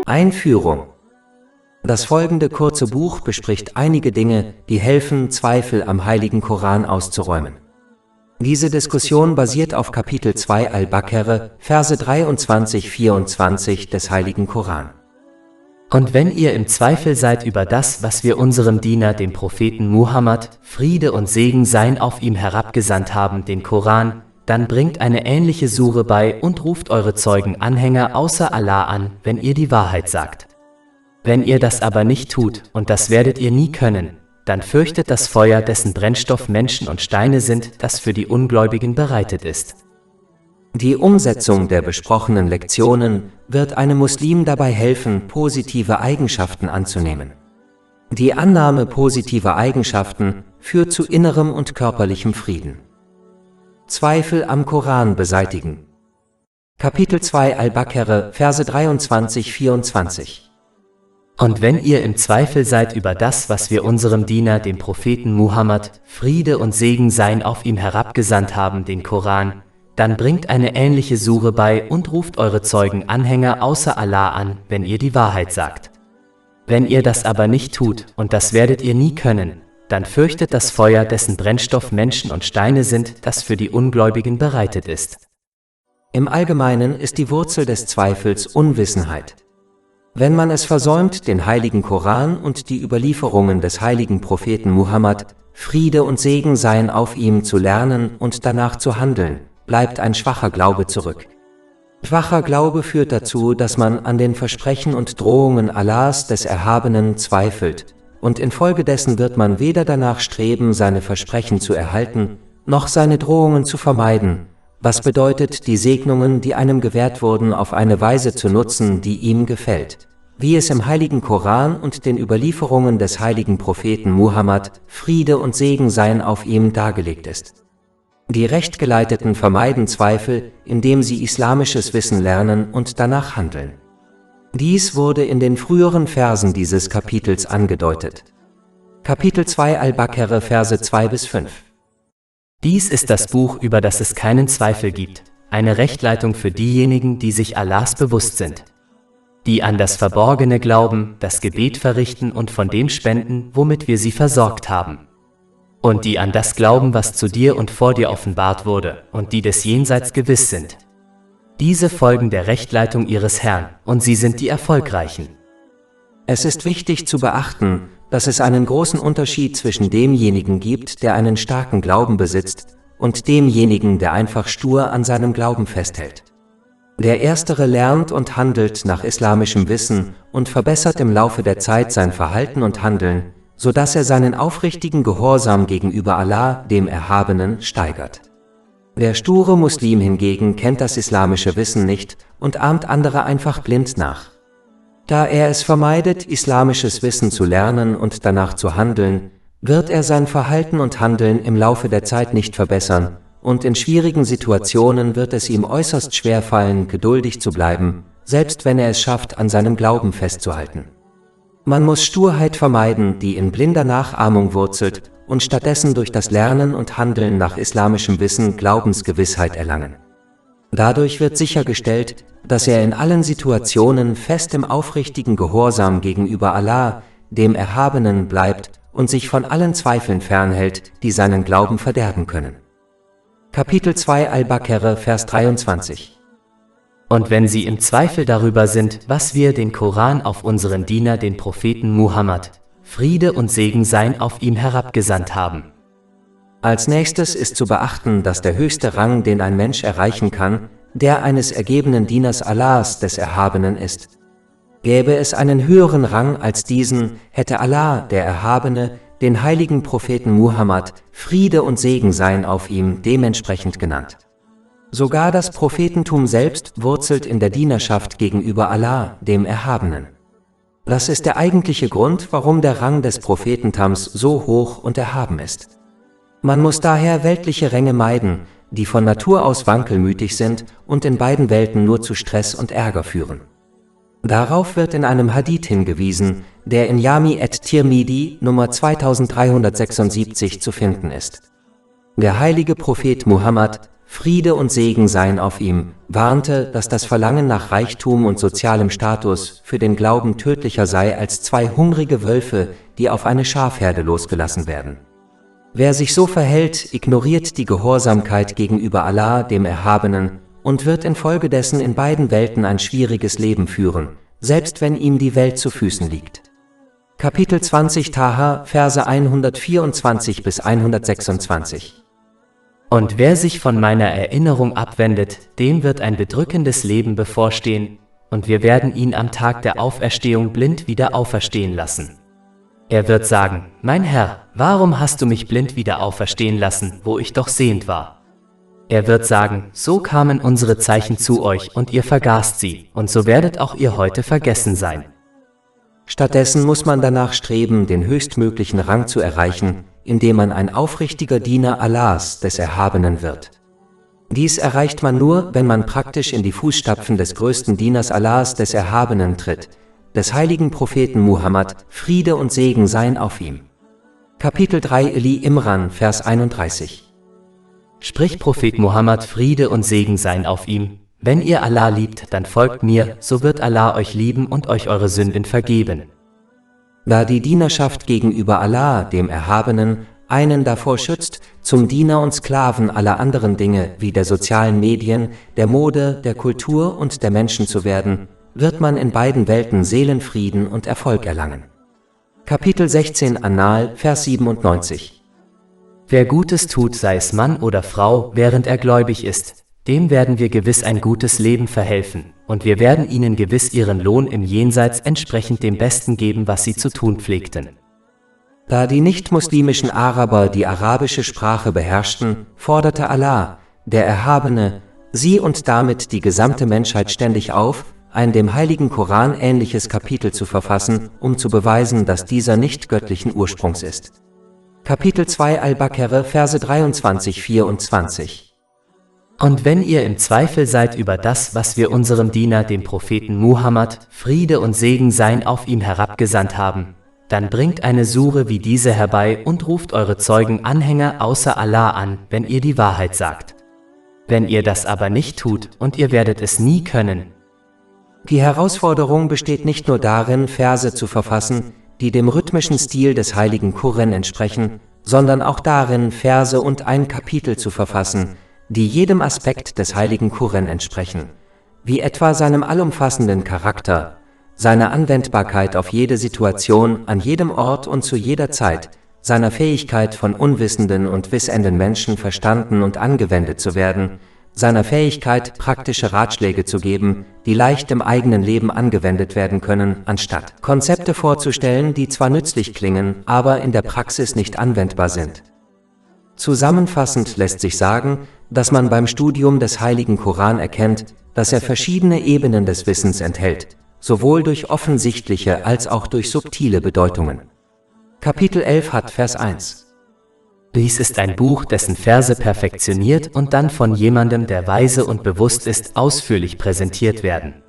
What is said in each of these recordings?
Einführung. Das folgende kurze Buch bespricht einige Dinge, die helfen, Zweifel am Heiligen Koran auszuräumen. Diese Diskussion basiert auf Kapitel 2 Al-Baqarah, Verse 23–24 des Heiligen Koran. Und wenn ihr im Zweifel seid über das, was wir unserem Diener, dem Propheten Muhammad, Friede und Segen seien auf ihm herabgesandt haben, den Koran, dann bringt eine ähnliche Sure bei und ruft eure Zeugen-Anhänger außer Allah an, wenn ihr die Wahrheit sagt. Wenn ihr das aber nicht tut, und das werdet ihr nie können, dann fürchtet das Feuer, dessen Brennstoff Menschen und Steine sind, das für die Ungläubigen bereitet ist. Die Umsetzung der besprochenen Lektionen wird einem Muslim dabei helfen, positive Eigenschaften anzunehmen. Die Annahme positiver Eigenschaften führt zu innerem und körperlichem Frieden. Zweifel am Koran beseitigen. Kapitel 2 Al-Baqarah, Verse 23–24. Und wenn ihr im Zweifel seid über das, was wir unserem Diener, dem Propheten Muhammad, Friede und Segen seien auf ihm herabgesandt haben, den Koran, dann bringt eine ähnliche Sure bei und ruft eure Zeugen-Anhänger außer Allah an, wenn ihr die Wahrheit sagt. Wenn ihr das aber nicht tut, und das werdet ihr nie können, dann fürchtet das Feuer, dessen Brennstoff Menschen und Steine sind, das für die Ungläubigen bereitet ist. Im Allgemeinen ist die Wurzel des Zweifels Unwissenheit. Wenn man es versäumt, den Heiligen Koran und die Überlieferungen des heiligen Propheten Muhammad, Friede und Segen seien auf ihm, zu lernen und danach zu handeln, bleibt ein schwacher Glaube zurück. Schwacher Glaube führt dazu, dass man an den Versprechen und Drohungen Allahs des Erhabenen zweifelt, und infolgedessen wird man weder danach streben, seine Versprechen zu erhalten, noch seine Drohungen zu vermeiden, was bedeutet, die Segnungen, die einem gewährt wurden, auf eine Weise zu nutzen, die ihm gefällt, wie es im heiligen Koran und den Überlieferungen des heiligen Propheten Muhammad, Friede und Segen seien auf ihm, dargelegt ist. Die Rechtgeleiteten vermeiden Zweifel, indem sie islamisches Wissen lernen und danach handeln. Dies wurde in den früheren Versen dieses Kapitels angedeutet. Kapitel 2 Al-Baqarah, Verse 2–5. Dies ist das Buch, über das es keinen Zweifel gibt, eine Rechtleitung für diejenigen, die sich Allahs bewusst sind, die an das Verborgene glauben, das Gebet verrichten und von dem spenden, womit wir sie versorgt haben. Und die an das glauben, was zu dir und vor dir offenbart wurde, und die des Jenseits gewiss sind. Diese folgen der Rechtleitung ihres Herrn, und sie sind die Erfolgreichen. Es ist wichtig zu beachten, dass es einen großen Unterschied zwischen demjenigen gibt, der einen starken Glauben besitzt, und demjenigen, der einfach stur an seinem Glauben festhält. Der Erstere lernt und handelt nach islamischem Wissen und verbessert im Laufe der Zeit sein Verhalten und Handeln, sodass er seinen aufrichtigen Gehorsam gegenüber Allah, dem Erhabenen, steigert. Der sture Muslim hingegen kennt das islamische Wissen nicht und ahmt andere einfach blind nach. Da er es vermeidet, islamisches Wissen zu lernen und danach zu handeln, wird er sein Verhalten und Handeln im Laufe der Zeit nicht verbessern, und in schwierigen Situationen wird es ihm äußerst schwer fallen, geduldig zu bleiben, selbst wenn er es schafft, an seinem Glauben festzuhalten. Man muss Sturheit vermeiden, die in blinder Nachahmung wurzelt, und stattdessen durch das Lernen und Handeln nach islamischem Wissen Glaubensgewissheit erlangen. Dadurch wird sichergestellt, dass er in allen Situationen fest im aufrichtigen Gehorsam gegenüber Allah, dem Erhabenen, bleibt und sich von allen Zweifeln fernhält, die seinen Glauben verderben können. Kapitel 2 Al-Baqarah, Vers 23. Und wenn sie im Zweifel darüber sind, was wir, den Koran, auf unseren Diener, den Propheten Muhammad, Friede und Segen seien auf ihm, herabgesandt haben. Als nächstes ist zu beachten, dass der höchste Rang, den ein Mensch erreichen kann, der eines ergebenen Dieners Allahs, des Erhabenen, ist. Gäbe es einen höheren Rang als diesen, hätte Allah, der Erhabene, den heiligen Propheten Muhammad, Friede und Segen seien auf ihm, dementsprechend genannt. Sogar das Prophetentum selbst wurzelt in der Dienerschaft gegenüber Allah, dem Erhabenen. Das ist der eigentliche Grund, warum der Rang des Prophetentums so hoch und erhaben ist. Man muss daher weltliche Ränge meiden, die von Natur aus wankelmütig sind und in beiden Welten nur zu Stress und Ärger führen. Darauf wird in einem Hadith hingewiesen, der in Jami at-Tirmidhi Nummer 2376 zu finden ist. Der heilige Prophet Muhammad, Friede und Segen seien auf ihm, warnte, dass das Verlangen nach Reichtum und sozialem Status für den Glauben tödlicher sei als zwei hungrige Wölfe, die auf eine Schafherde losgelassen werden. Wer sich so verhält, ignoriert die Gehorsamkeit gegenüber Allah, dem Erhabenen, und wird infolgedessen in beiden Welten ein schwieriges Leben führen, selbst wenn ihm die Welt zu Füßen liegt. Kapitel 20 Taha, Verse 124 bis 126. Und wer sich von meiner Erinnerung abwendet, dem wird ein bedrückendes Leben bevorstehen, und wir werden ihn am Tag der Auferstehung blind wieder auferstehen lassen. Er wird sagen, mein Herr, warum hast du mich blind wieder auferstehen lassen, wo ich doch sehend war? Er wird sagen, so kamen unsere Zeichen zu euch und ihr vergaßt sie, und so werdet auch ihr heute vergessen sein. Stattdessen muss man danach streben, den höchstmöglichen Rang zu erreichen, indem man ein aufrichtiger Diener Allahs, des Erhabenen wird. Dies erreicht man nur, wenn man praktisch in die Fußstapfen des größten Dieners Allahs, des Erhabenen, tritt, des heiligen Propheten Muhammad, Friede und Segen seien auf ihm. Kapitel 3 Ali Imran, Vers 31. Sprich Prophet Muhammad, Friede und Segen seien auf ihm, wenn ihr Allah liebt, dann folgt mir, so wird Allah euch lieben und euch eure Sünden vergeben. Da die Dienerschaft gegenüber Allah, dem Erhabenen, einen davor schützt, zum Diener und Sklaven aller anderen Dinge wie der sozialen Medien, der Mode, der Kultur und der Menschen zu werden, wird man in beiden Welten Seelenfrieden und Erfolg erlangen. Kapitel 16 An-Nahl, Vers 97. Wer Gutes tut, sei es Mann oder Frau, während er gläubig ist, dem werden wir gewiss ein gutes Leben verhelfen, und wir werden ihnen gewiss ihren Lohn im Jenseits entsprechend dem Besten geben, was sie zu tun pflegten. Da die nicht-muslimischen Araber die arabische Sprache beherrschten, forderte Allah, der Erhabene, sie und damit die gesamte Menschheit ständig auf, ein dem heiligen Koran ähnliches Kapitel zu verfassen, um zu beweisen, dass dieser nicht göttlichen Ursprungs ist. Kapitel 2 Al-Baqarah, Verse 23-24. Und wenn ihr im Zweifel seid über das, was wir unserem Diener, dem Propheten Muhammad, Friede und Segen seien auf ihm herabgesandt haben, dann bringt eine Sure wie diese herbei und ruft eure Zeugen Anhänger außer Allah an, wenn ihr die Wahrheit sagt. Wenn ihr das aber nicht tut, und ihr werdet es nie können. Die Herausforderung besteht nicht nur darin, Verse zu verfassen, die dem rhythmischen Stil des heiligen Koran entsprechen, sondern auch darin, Verse und ein Kapitel zu verfassen, die jedem Aspekt des heiligen Koran entsprechen, wie etwa seinem allumfassenden Charakter, seiner Anwendbarkeit auf jede Situation, an jedem Ort und zu jeder Zeit, seiner Fähigkeit von unwissenden und wissenden Menschen verstanden und angewendet zu werden, seiner Fähigkeit, praktische Ratschläge zu geben, die leicht im eigenen Leben angewendet werden können, anstatt Konzepte vorzustellen, die zwar nützlich klingen, aber in der Praxis nicht anwendbar sind. Zusammenfassend lässt sich sagen, dass man beim Studium des heiligen Koran erkennt, dass er verschiedene Ebenen des Wissens enthält, sowohl durch offensichtliche als auch durch subtile Bedeutungen. Kapitel 11 hat Vers 1. Dies ist ein Buch, dessen Verse perfektioniert und dann von jemandem, der weise und bewusst ist, ausführlich präsentiert werden.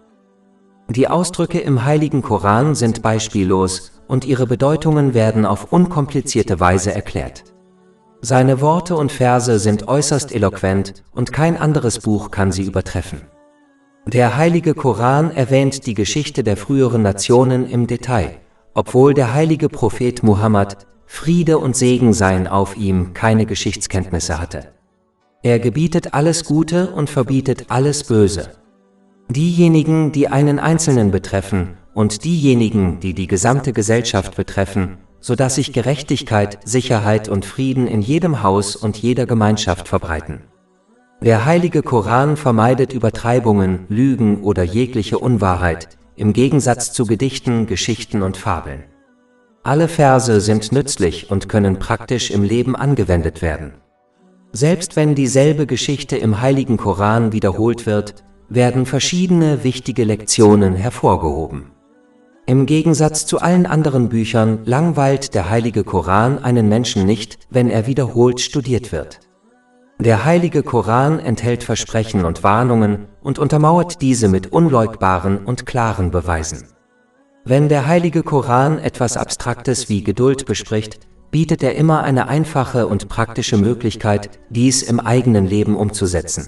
Die Ausdrücke im heiligen Koran sind beispiellos und ihre Bedeutungen werden auf unkomplizierte Weise erklärt. Seine Worte und Verse sind äußerst eloquent und kein anderes Buch kann sie übertreffen. Der heilige Koran erwähnt die Geschichte der früheren Nationen im Detail, obwohl der heilige Prophet Muhammad, Friede und Segen seien auf ihm, keine Geschichtskenntnisse hatte. Er gebietet alles Gute und verbietet alles Böse. Diejenigen, die einen Einzelnen betreffen, und diejenigen, die die gesamte Gesellschaft betreffen, sodass sich Gerechtigkeit, Sicherheit und Frieden in jedem Haus und jeder Gemeinschaft verbreiten. Der heilige Koran vermeidet Übertreibungen, Lügen oder jegliche Unwahrheit, im Gegensatz zu Gedichten, Geschichten und Fabeln. Alle Verse sind nützlich und können praktisch im Leben angewendet werden. Selbst wenn dieselbe Geschichte im heiligen Koran wiederholt wird, werden verschiedene wichtige Lektionen hervorgehoben. Im Gegensatz zu allen anderen Büchern langweilt der heilige Koran einen Menschen nicht, wenn er wiederholt studiert wird. Der heilige Koran enthält Versprechen und Warnungen und untermauert diese mit unleugbaren und klaren Beweisen. Wenn der heilige Koran etwas Abstraktes wie Geduld bespricht, bietet er immer eine einfache und praktische Möglichkeit, dies im eigenen Leben umzusetzen.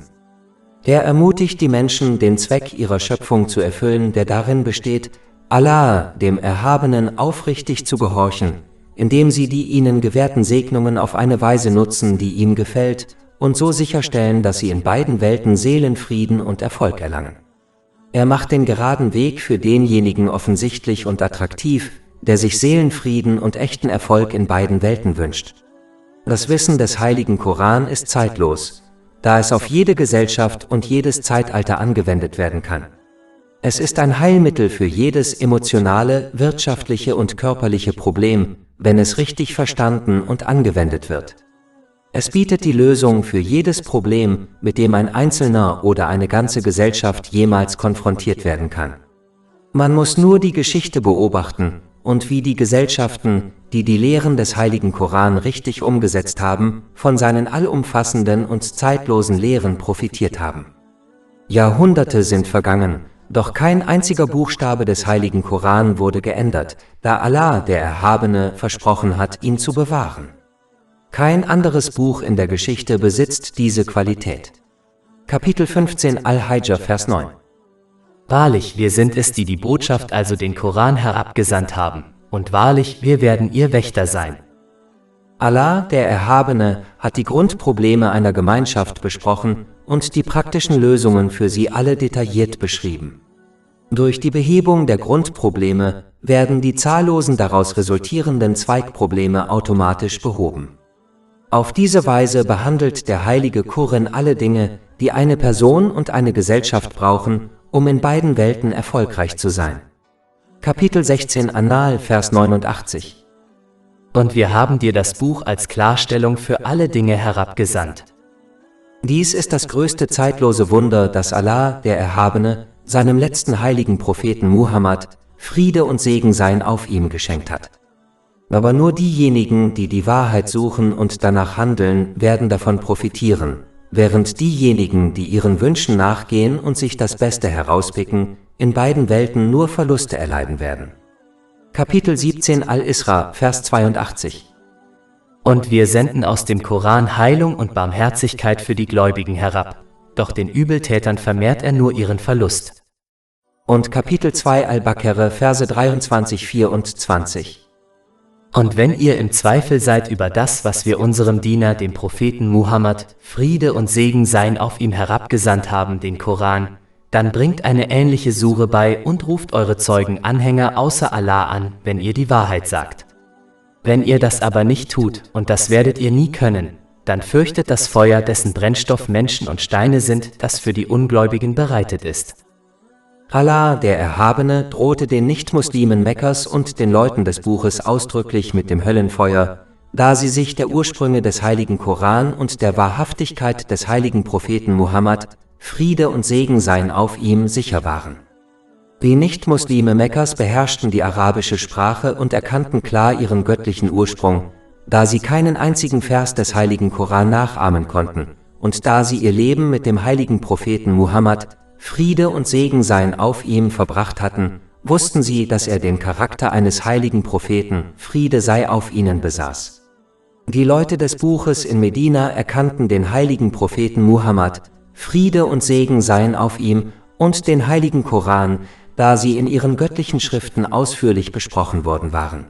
Er ermutigt die Menschen, den Zweck ihrer Schöpfung zu erfüllen, der darin besteht, Allah, dem Erhabenen, aufrichtig zu gehorchen, indem sie die ihnen gewährten Segnungen auf eine Weise nutzen, die ihm gefällt, und so sicherstellen, dass sie in beiden Welten Seelenfrieden und Erfolg erlangen. Er macht den geraden Weg für denjenigen offensichtlich und attraktiv, der sich Seelenfrieden und echten Erfolg in beiden Welten wünscht. Das Wissen des heiligen Koran ist zeitlos, da es auf jede Gesellschaft und jedes Zeitalter angewendet werden kann. Es ist ein Heilmittel für jedes emotionale, wirtschaftliche und körperliche Problem, wenn es richtig verstanden und angewendet wird. Es bietet die Lösung für jedes Problem, mit dem ein Einzelner oder eine ganze Gesellschaft jemals konfrontiert werden kann. Man muss nur die Geschichte beobachten und wie die Gesellschaften, die die Lehren des heiligen Koran richtig umgesetzt haben, von seinen allumfassenden und zeitlosen Lehren profitiert haben. Jahrhunderte sind vergangen, doch kein einziger Buchstabe des heiligen Koran wurde geändert, da Allah, der Erhabene, versprochen hat, ihn zu bewahren. Kein anderes Buch in der Geschichte besitzt diese Qualität. Kapitel 15 Al-Hijr, Vers 9. Wahrlich, wir sind es, die die Botschaft, also den Koran, herabgesandt haben, und wahrlich, wir werden ihr Wächter sein. Allah, der Erhabene, hat die Grundprobleme einer Gemeinschaft besprochen und die praktischen Lösungen für sie alle detailliert beschrieben. Durch die Behebung der Grundprobleme werden die zahllosen daraus resultierenden Zweigprobleme automatisch behoben. Auf diese Weise behandelt der heilige Koran alle Dinge, die eine Person und eine Gesellschaft brauchen, um in beiden Welten erfolgreich zu sein. Kapitel 16 An-Nahl, Vers 89. Und wir haben dir das Buch als Klarstellung für alle Dinge herabgesandt. Dies ist das größte zeitlose Wunder, das Allah, der Erhabene, seinem letzten heiligen Propheten Muhammad, Friede und Segen seien auf ihm, geschenkt hat. Aber nur diejenigen, die die Wahrheit suchen und danach handeln, werden davon profitieren, während diejenigen, die ihren Wünschen nachgehen und sich das Beste herauspicken, in beiden Welten nur Verluste erleiden werden. Kapitel 17 Al-Isra, Vers 82. Und wir senden aus dem Koran Heilung und Barmherzigkeit für die Gläubigen herab, doch den Übeltätern vermehrt er nur ihren Verlust. Und Kapitel 2 Al-Baqarah, Verse 23-24. Und wenn ihr im Zweifel seid über das, was wir unserem Diener, dem Propheten Muhammad, Friede und Segen seien auf ihm herabgesandt haben, den Koran, dann bringt eine ähnliche Sure bei und ruft eure Zeugen Anhänger außer Allah an, wenn ihr die Wahrheit sagt. Wenn ihr das aber nicht tut, und das werdet ihr nie können, dann fürchtet das Feuer, dessen Brennstoff Menschen und Steine sind, das für die Ungläubigen bereitet ist. Allah, der Erhabene, drohte den Nichtmuslimen Mekkas und den Leuten des Buches ausdrücklich mit dem Höllenfeuer, da sie sich der Ursprünge des heiligen Koran und der Wahrhaftigkeit des heiligen Propheten Muhammad, Friede und Segen seien auf ihm, sicher waren. Die Nichtmuslime Mekkas beherrschten die arabische Sprache und erkannten klar ihren göttlichen Ursprung, da sie keinen einzigen Vers des heiligen Koran nachahmen konnten, und da sie ihr Leben mit dem heiligen Propheten Muhammad, Friede und Segen seien auf ihm, verbracht hatten, wussten sie, dass er den Charakter eines heiligen Propheten, Friede sei auf ihnen, besaß. Die Leute des Buches in Medina erkannten den heiligen Propheten Muhammad, Friede und Segen seien auf ihm, und den heiligen Koran, da sie in ihren göttlichen Schriften ausführlich besprochen worden waren.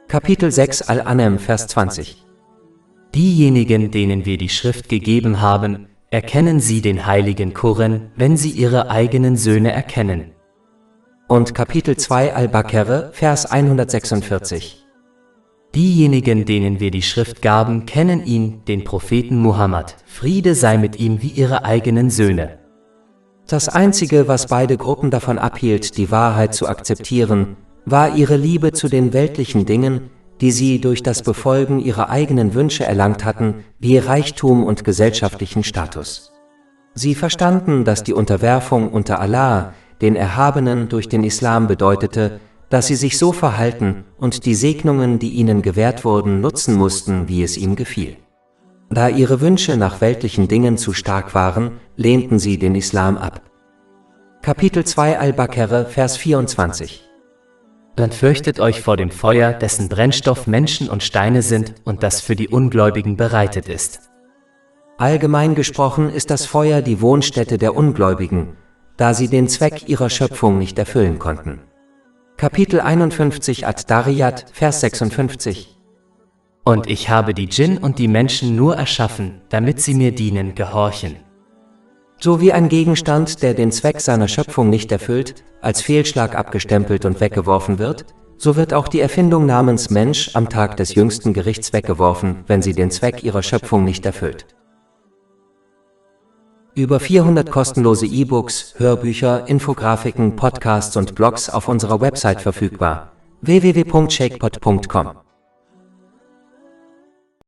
Kapitel 6 Al-An'am, Vers 20. Diejenigen, denen wir die Schrift gegeben haben, erkennen sie den heiligen Koran, wenn sie ihre eigenen Söhne erkennen. Und Kapitel 2 Al-Baqarah, Vers 146. Diejenigen, denen wir die Schrift gaben, kennen ihn, den Propheten Muhammad, Friede sei mit ihm, wie ihre eigenen Söhne. Das Einzige, was beide Gruppen davon abhielt, die Wahrheit zu akzeptieren, war ihre Liebe zu den weltlichen Dingen, die sie durch das Befolgen ihrer eigenen Wünsche erlangt hatten, wie Reichtum und gesellschaftlichen Status. Sie verstanden, dass die Unterwerfung unter Allah, den Erhabenen, durch den Islam bedeutete, dass sie sich so verhalten und die Segnungen, die ihnen gewährt wurden, nutzen mussten, wie es ihm gefiel. Da ihre Wünsche nach weltlichen Dingen zu stark waren, lehnten sie den Islam ab. Kapitel 2 Al-Baqarah, Vers 24. Dann fürchtet euch vor dem Feuer, dessen Brennstoff Menschen und Steine sind und das für die Ungläubigen bereitet ist. Allgemein gesprochen ist das Feuer die Wohnstätte der Ungläubigen, da sie den Zweck ihrer Schöpfung nicht erfüllen konnten. Kapitel 51 Ad-Dariyat, Vers 56. Und ich habe die Djinn und die Menschen nur erschaffen, damit sie mir dienen, gehorchen. So wie ein Gegenstand, der den Zweck seiner Schöpfung nicht erfüllt, als Fehlschlag abgestempelt und weggeworfen wird, so wird auch die Erfindung namens Mensch am Tag des jüngsten Gerichts weggeworfen, wenn sie den Zweck ihrer Schöpfung nicht erfüllt. Über 400 kostenlose E-Books, Hörbücher, Infografiken, Podcasts und Blogs auf unserer Website verfügbar: www.shakepot.com